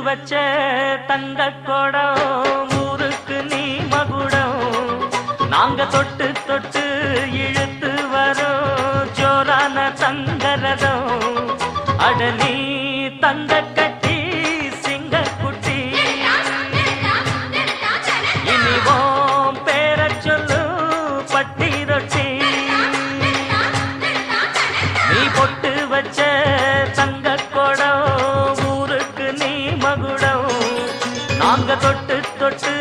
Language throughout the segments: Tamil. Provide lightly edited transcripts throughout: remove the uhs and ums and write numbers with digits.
வச்ச தங்க கொடம் ஊருக்கு நீ மகுடம் நாங்க தொட்டு தொட்டு இழுத்து வரோம் ஜோரான தங்கரதம் அடலி தங்க கட்டி சிங்க குட்டி இனிவோம் பேர சொல்லு பட்டி ரொட்டி நீ பொட்டு வச்ச தங்க கொடம் ஊருக்கு நீ மகுடம் நாங்க தொட்டு தொட்டு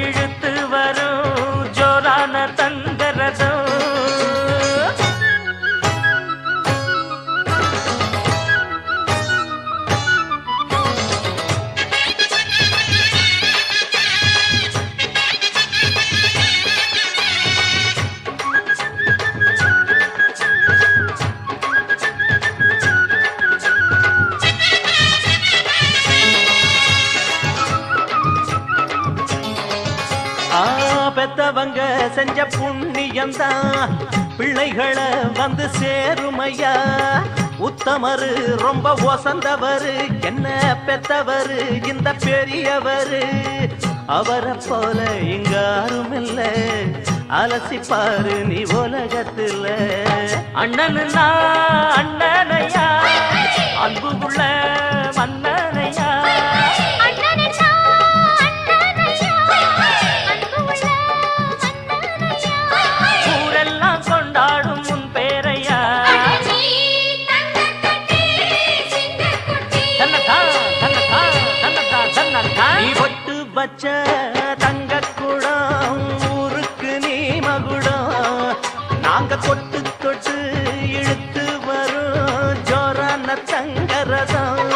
இழுத்து வரும் ஜோரான தங்கரதம் பெத்தவங்க செஞ்ச புண்ணியம்தான் பிள்ளைகளை வந்து சேருமையா உத்தமரு ரொம்ப ஒசந்தவரு என்ன பெத்தவரு இந்த பெரியவரு அவரை போல இங்க யாருமில்ல அலசிப்பாரு நீ உலகத்துல அண்ணனுன்னா அண்ணனையா அன்பு உள்ள மன்னனையா வச்ச தங்க குடம் ஊருக்கு நீ மகுடம் நாங்க தொட்டு தொட்டு இழுத்து வரும் ஜோரான தங்கரதம்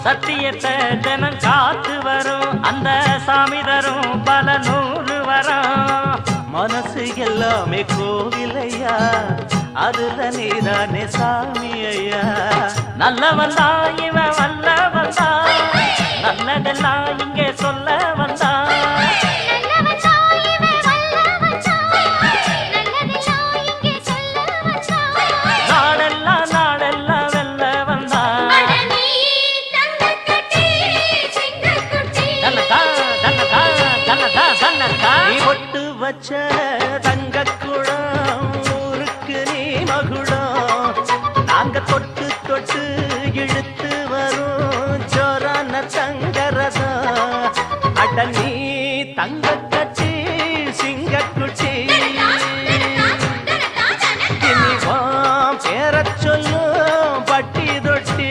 சத்தியத்தை தினம் காத்து வரும் அந்த சாமி தரும் பல நூறு வரும் மனசு எல்லாமே கோவிலையா அதுல நீதானே சாமி ஐயா நல்லவன் தான் இவன் வல்லவன் தான் நல்லதெல்லாம் இங்கே சொல்ல வந்தான் வச்ச தங்க குடம் ஊருக்கு நீ மகுடம் நாங்க தொட்டு தொட்டு இழுத்து வரும் ஜோரான தங்கரதம் அட நீ தங்க கட்டி சிங்க குட்டி இனிவாம் பேர சொல்லும் பட்டி தொட்டி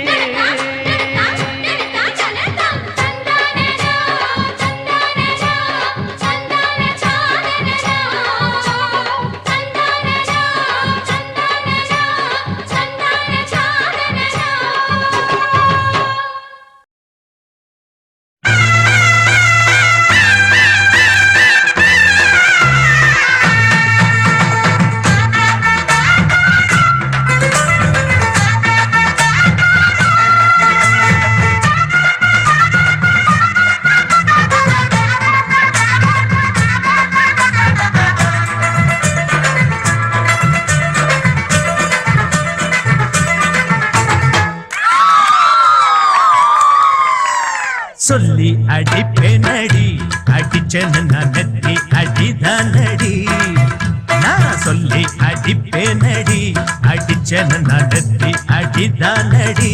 சொல்லி அடிப்பேனடி அடிச்சன நெத்தி அடிதானடி நான் சொல்லி அடிப்பேனடி அடிச்சன நெத்தி அடிதானடி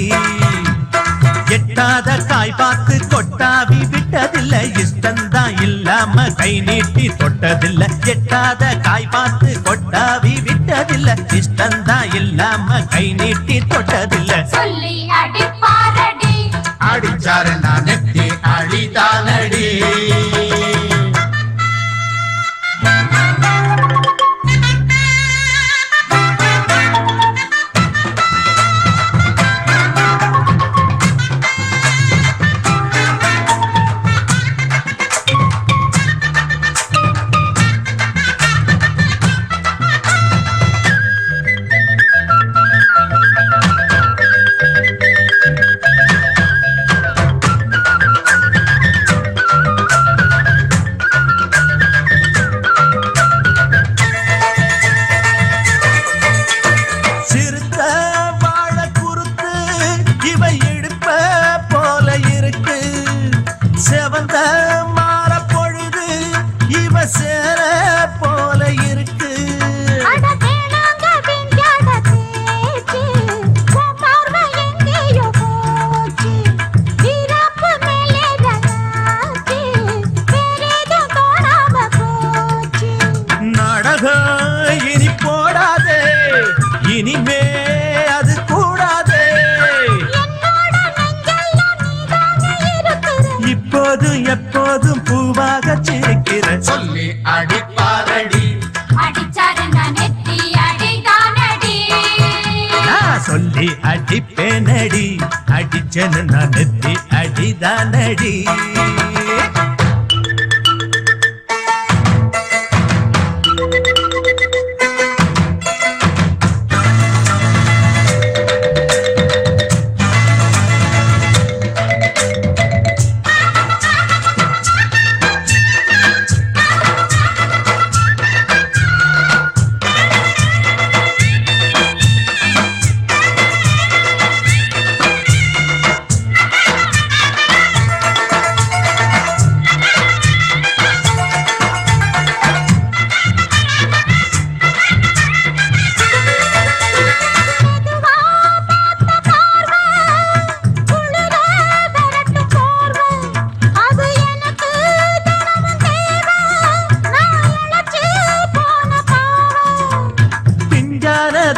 எட்டாத காய் பார்த்து கொட்டாவி விட்டதில்லை இஷ்டந்தான் இல்லாம கை நீட்டி தொட்டதில்லை எட்டாத காய் பார்த்து கொட்டாவி விட்டதில்லை இஷ்டந்தான் இல்லாம கை நீட்டி தொட்டதில்லை சொல்லி அடிப்பாரடி அடிச்சாரு நான் நெத்தி அழிதானடி இப்போதும் எப்போதும் பூவாக சிரிக்கிற சொல்லி அடிப்பாரடி அடிச்சாரு நான் நெத்தி அடிதானடி நான் சொல்லி அடிப்பேனடி அடிச்சனு நான் நெத்தி அடிதானடி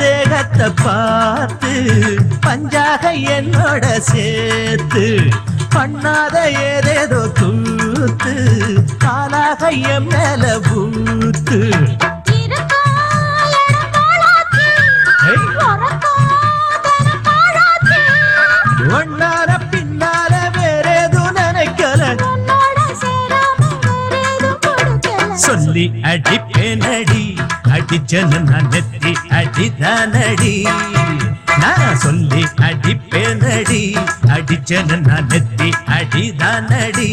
தேகத்தை பார்த்து பஞ்சாக என்னோட சேர்த்து பண்ணாத ஏதேதோ கூத்து காலாக என் மேல பூத்து ஒன்னார பின்னால வேறேதும் நினைக்கல சொல்லி அடிப்பேனடி அடிச்சனு நான் நெத்தி அடிதானடி நான் சொல்லி அடிப்பேனடி அடிச்சனு நான் நெத்தி அடிதானடி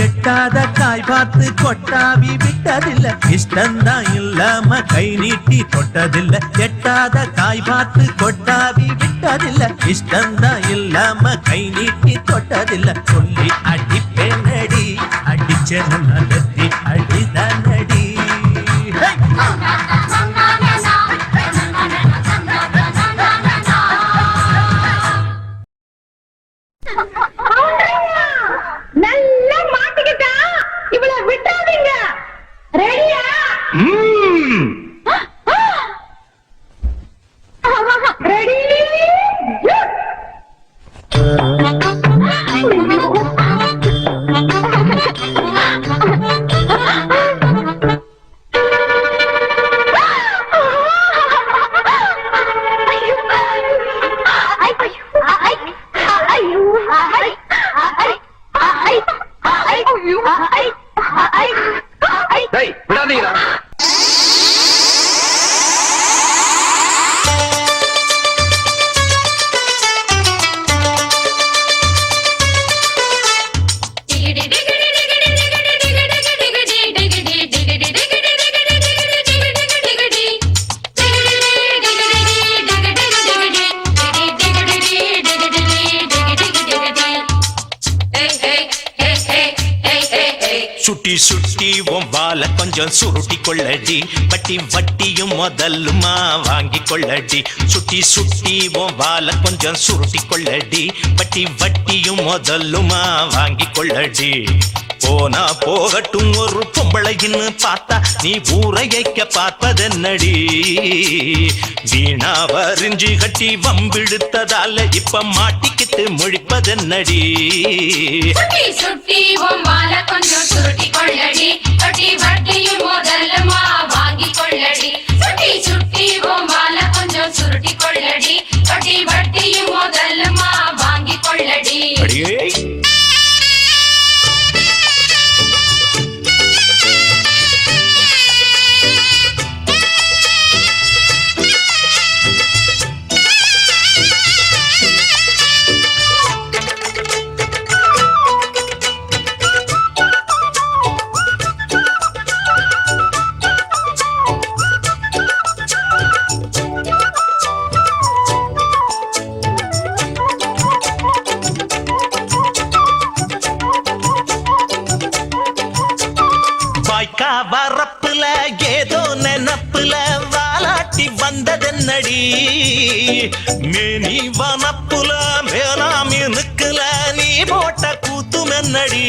எட்டாத காய் பார்த்து கொட்டாவி விட்டதில்ல இஷ்டந்தான் இல்லாம கை நீட்டி தொட்டதில்ல எட்டாத காய் பார்த்து கொட்டாவி விட்டதில்ல இஷ்டந்தான் இல்லாம கை நீட்டி தொட்டதில்ல சொல்லி அடிப்பேனடி அடிச்சனு நான் நெத்தி அடிதானடி நல்லா மாட்டிக்கிட்டா இவளை விட்டாதீங்க ரெடியா ரெடி விடாதீங்களா சுட்டி சுட்டி உன் வால கொஞ்சம் சுருட்டி கொள்ளடி வட்டி வட்டியும் முதல்லுமா வாங்கி கொள்ளடி சுட்டி சுட்டி உன் வால கொஞ்சம் சுருட்டி கொள்ளடி வட்டி வட்டியும் முதல்லுமா வாங்கி கொள்ளடி போனா போகட்டும் ஒரு பொம்பளைன்னு பார்த்தா நீ ஊரையைக்க பார்ப்பதென்னடி வீணா வரிஞ்சு கட்டி வம்பிடுத்ததால இப்ப மாட்டிக்கிட்டு முழிப்பதென்னடி சுட்டி சுட்டி உம்மால கொஞ்சம் சுருட்டி கொள்ளடி வட்டி வட்டியும் முதல்லமா வாங்கி கொள்ளடி சுட்டி சுட்டி உம்மால கொஞ்சம் சுருட்டி கொள்ளடி வட்டி வட்டியும் முதல்லமா வாங்கி கொள்ளடி அடியே வரப்புல ஏதோ நெனப்புல வாலாட்டி வந்ததென்னடி மேனி வனப்புல மேலாமி நிக்கல நீ போட்ட கூத்துமென்னடி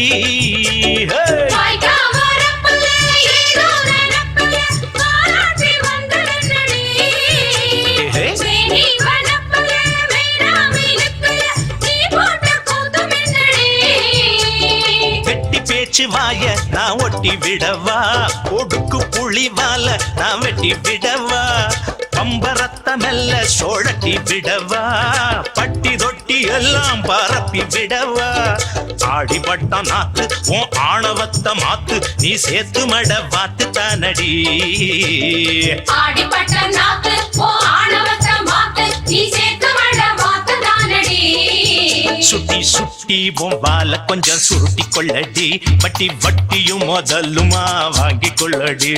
பேச்சு வாய நான் ஒட்டி விடவா, ஒடுக்கு புளிவால நான் வெட்டி விடவா, பம்பரத்த மெல்ல சோழட்டி விடவா, பட்டி தொட்டி எல்லாம் பரப்பி விடவா, ஆடிப்பட்ட நாத்து உன் ஆணவத்த மாத்து, நீ சேத்து மட வாத்து தானடி. ஆடிப்பட்ட நாக்கு ஓ ஆணவத்த மாத்து, நீ சேத்து மட வாத்து தானடி. சுட்டி சுட்டி பொம்பால கொஞ்சம் சுருட்டி கொள்ளடி, வட்டி வட்டியும் முதலுமா வாங்கி கொள்ளடி.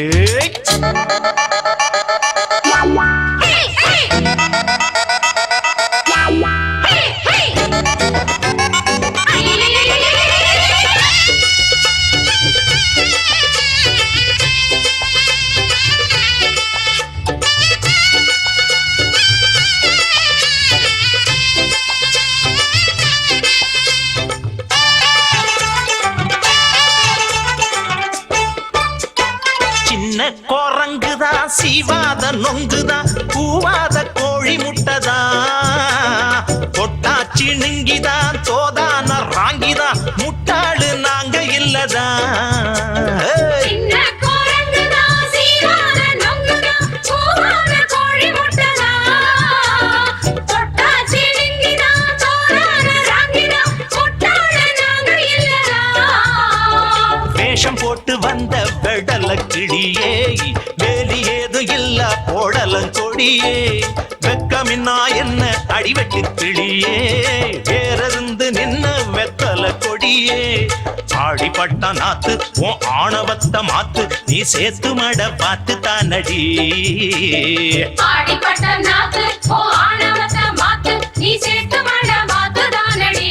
குரங்குதான் சீவாத நொங்குதான் பூவாத கோழி முட்டைதான், பொட்டாச்சி நுங்கிதான் தோதான ராங்கிதான், முட்டாளு நாங்க இல்லதான். வேஷம் போட்டு வந்த வெடல கிளியே, வேலி ஏதும் இல்ல போடலம் கொடியே, வெக்கமின்னா என்ன அடிவெட்டு கிளியே, வேறிருந்து நின்ன வெத்தல கொடியே, ஆடிப்பட்ட நாத்து உன் ஆணவத்த மாத்து, நீ சேத்து மட பார்த்து தானடி. ஆடிப்பட்ட நாக்கு ஓ ஆணவத்த மாத்து, நீ சேத்து மட வாத்து தானடி.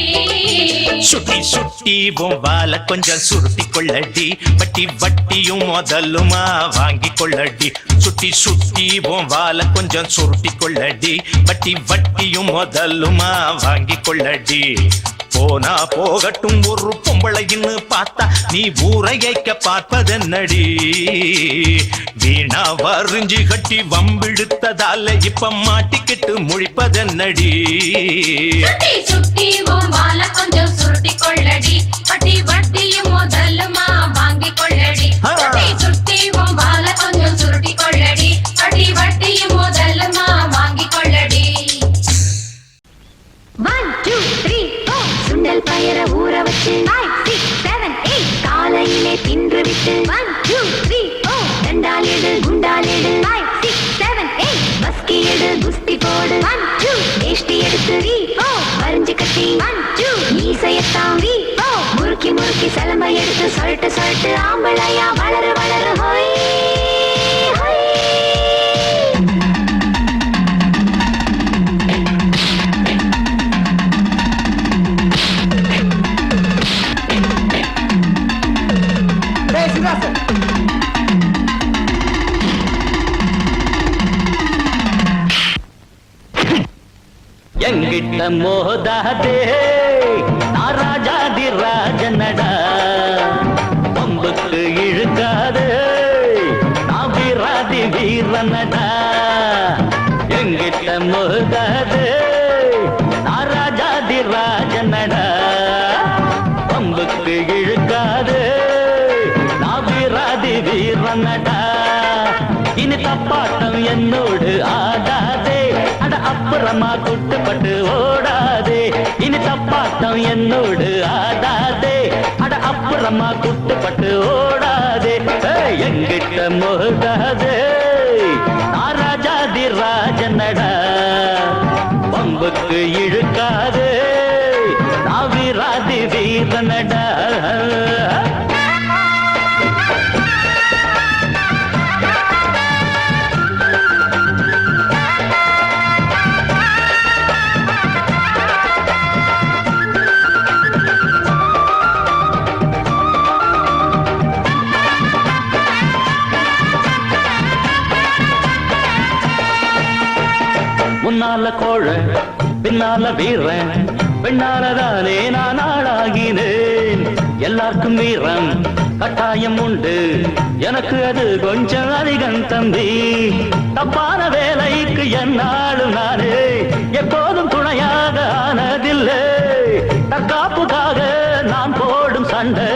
சுட்டி சுட்டி பொம்பால கொஞ்சம் சுருட்டி கொள்ளடி, வட்டி வட்டியும் முதலுமா வாங்கி கொள்ளடி. சுட்டி சுட்டி பொம்பால கொஞ்சம் சுருட்டி கொள்ளடி, வட்டி வட்டியும் முதலுமா வாங்கி கொள்ளடி. போனா போகட்டும் ஒரு பொம்பளைன்னு பார்த்தா, நீ ஊரையைக்க பார்ப்பதென்னடி, வீணா வரிஞ்சி கட்டி வம்பிழுத்ததால இப்ப மாட்டிக்கிட்டு முழிப்பதென்னடி. சுட்டி சுட்டி பொம்பால கொஞ்சம் சுருட்டி கொள்ளடி, வட்டி வட்டியும் முதலுமா வாங்கி கொள்ளடி. சுட்டி சுட்டி பொம்பால கொஞ்சம் சுருட்டி கொள்ளடி, வட்டி வட்டியும் முதலுமா வாங்கி கொள்ளடி. 1 2 3 4 சுண்டல் பயர ஊற வச்சு 5 6 7 8 காலையிலே தின்று விட்டு 1 2 3 4 தண்டால் எடு குண்டால் எடு 5 6 7 8 பஸ்கி எடு குஸ்தி போடு 1 2 வேஷ்டி எடுத்து 3 4 வரிஞ்சு கட்டி 1 2 ஈசையத்தான் 3 4 முறுக்கி முறுக்கி சலம்பை எடுத்து சொல்லிட்டு சொல்லிட்டு ஆம்பளையா வளரு வளரு ஹோய் ஹோய். எங்கிட்ட மோதாதே நான் ராஜாதி ராஜனடா, பம்புக்கு இழுக்காதே நான் வீராதி வீரனடா. எங்கிட்ட மோதாதே நான் ராஜாதி ராஜனடா, பம்புக்கு இழுக்காதே நான் வீராதி வீரனடா. இனி தப்பாட்டம் என்னோடு ஆடாதே, அட அப்புறமா குட்டுப்பட்டு ஓடாதே. இனி தப்பாட்டம் என்னோடு ஆடாதே, அட அப்புறமா குட்டுப்பட்டு ஓடாதே. எங்கிட்ட மோதாதே நான் ராஜாதி ராஜனடா, பம்புக்கு இழுக்காதே நான் வீராதி வீரனடா. முன்னால கோழ பின்னால வீரன், பெண்ணாலதானே நான் ஆளாகினேன். எல்லாருக்கும் வீரம் கட்டாயம் உண்டு, எனக்கு அது கொஞ்சம் அதிகம் தம்பி. தப்பான வேலைக்கு என்னாலும் நானே எப்போதும் துணையாக ஆனதில்லை. தற்காப்புக்காக நான் போடும் சண்டை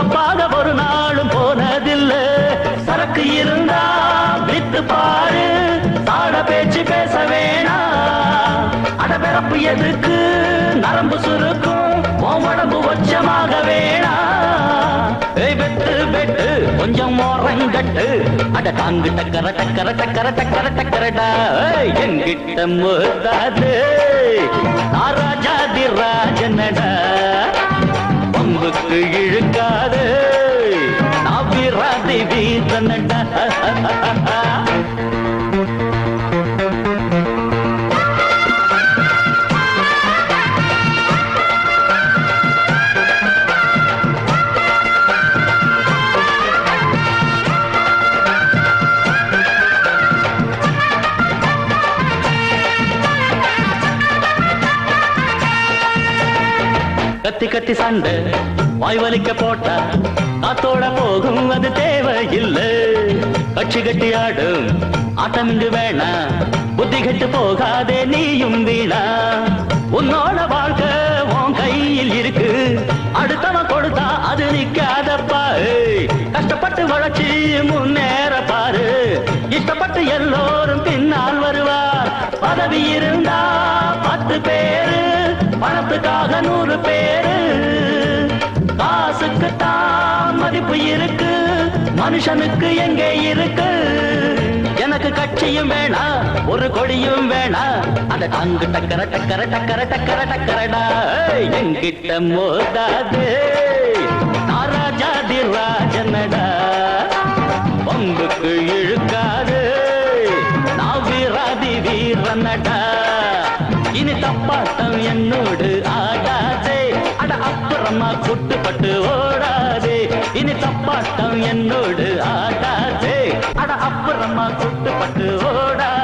தப்பாக ஒரு நாளும் போனதில்லை. சரக்கு இருந்தா வித்து பாரு, தாழ பேச்சு பேச வேணாம். அடபிறப்பு எதுக்கு நரம்பு சுருக்கும், உடம்பு ஒச்சமாக வேணாம். வெட்டு வெட்டு கொஞ்சம் மோரங்கட்டு, அட தாங்கு டக்கர டக்கர டக்கர டக்கர டக்கரடா. என்கிட்ட மோதாது ராஜாதி ராஜனடா, பம்புக்கு இழுக்காது நான் வீராதி வீரனடா. கத்தி கத்தி சண்டை வாய் வலிக்க போட்டா காத்தோட போகும், அது தேவையில்லை. கட்சி கட்டி ஆடும் ஆட்டம் இங்கு வேணா, புத்தி கெட்டு போகாதே நீயும் வீணா. உன்னோட வாழ்க்கை உன் கையில் இருக்கு, அடுத்தவன் கொடுத்தா அது நிக்காதப்பா. கஷ்டப்பட்டு வளர்ச்சி முன்னேற பாரு, இஷ்டப்பட்டு எல்லோரும் பின்னால் வருவார். பதவி இருந்தா 10 பேரு, பணத்துக்காக 100 பேரு. காசுக்கு தான் மதிப்பு இருக்கு, மனுஷனுக்கு எங்கே இருக்கு. எனக்கு கட்சியும் வேணா, ஒரு கொடியும் வேணா, அந்த தாங்கு டக்கர டக்கர டக்கர டக்கர டக்கரடா. என்கிட்ட மோதாது ராஜாதி ராஜனடா, பம்புக்கு இழுக்காது நான் வீராதி வீரனடா. இனி தப்பாட்டம் என்னோடு ஆடாதே, அட அப்புறமா குட்டுப்பட்டு ஓடாதே. இனி தப்பாட்டம் என்னோடு ஆடாதே, அட அப்புறமா குட்டுப்பட்டு ஓடாதே.